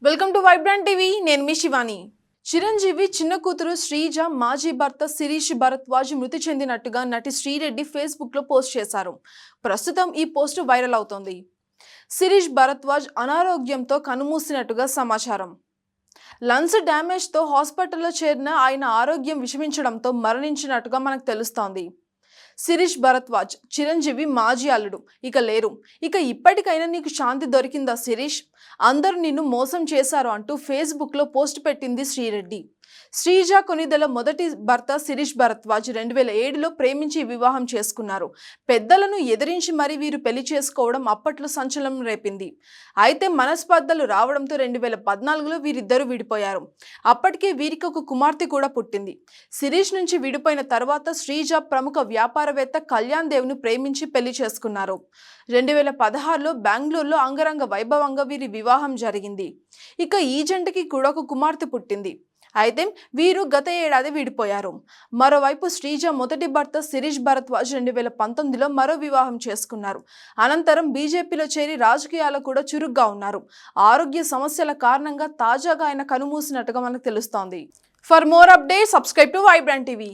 Welcome to Vibrant TV. నేను మీ శివాని. చిరంజీవి చిన్న కూతురు శ్రీజ మాజీ భర్త శిరీష్ భరద్వాజ్ మృతి చెందినట్టుగా నటి శ్రీరెడ్డి ఫేస్బుక్ లో పోస్ట్ చేశారు. ప్రస్తుతం ఈ పోస్ట్ వైరల్ అవుతోంది. శిరీష్ భరద్వాజ్ అనారోగ్యంతో కన్నుమూసినట్టుగా సమాచారం. లంగ్స్ డ్యామేజ్ తో హాస్పిటల్లో చేరిన ఆయన ఆరోగ్యం విషమించడంతో మరణించినట్టుగా మనకు తెలుస్తోంది. శిరీష్ భరద్వాజ్ చిరంజీవి మాజీ అల్లుడు ఇక లేరు. ఇప్పటికైనా నీకు శాంతి దొరికిందా శిరీష్? అందరూ నిన్ను మోసం చేశారు అంటూ ఫేస్బుక్ లో పోస్ట్ పెట్టింది శ్రీరెడ్డి. శ్రీజ కొనిదెల మొదటి భర్త శిరీష్ భరద్వాజ్ 2007లో ప్రేమించి వివాహం చేసుకున్నారు. పెద్దలను ఎదిరించి మరీ వీరు పెళ్లి చేసుకోవడం అప్పట్లో సంచలనం రేపింది. అయితే మనస్పర్ధలు రావడంతో 2014లో వీరిద్దరూ విడిపోయారు. అప్పటికే వీరికి ఒక కుమార్తె కూడా పుట్టింది. శిరీష్ నుంచి విడిపోయిన తర్వాత శ్రీజ ప్రముఖ వ్యాపారవేత్త కళ్యాణ్ దేవ్ను ప్రేమించి పెళ్లి చేసుకున్నారు. 2016లో బెంగళూరులో అంగరంగ వైభవంగా వీరి వివాహం జరిగింది. ఈ జంటకి కూడా ఒక కుమార్తె పుట్టింది. అయితే వీరు గత ఏడాది విడిపోయారు. మరోవైపు శ్రీజ మొదటి భర్త శిరీష్ భరద్వాజ్ 2019లో మరో వివాహం చేసుకున్నారు. అనంతరం బీజేపీలో చేరి రాజకీయాల్లో కూడా చురుగ్గా ఉన్నారు. ఆరోగ్య సమస్యల కారణంగా తాజాగా ఆయన కన్నుమూసినట్టుగా మనకు తెలుస్తోంది. For more updates subscribe to Vibrant TV.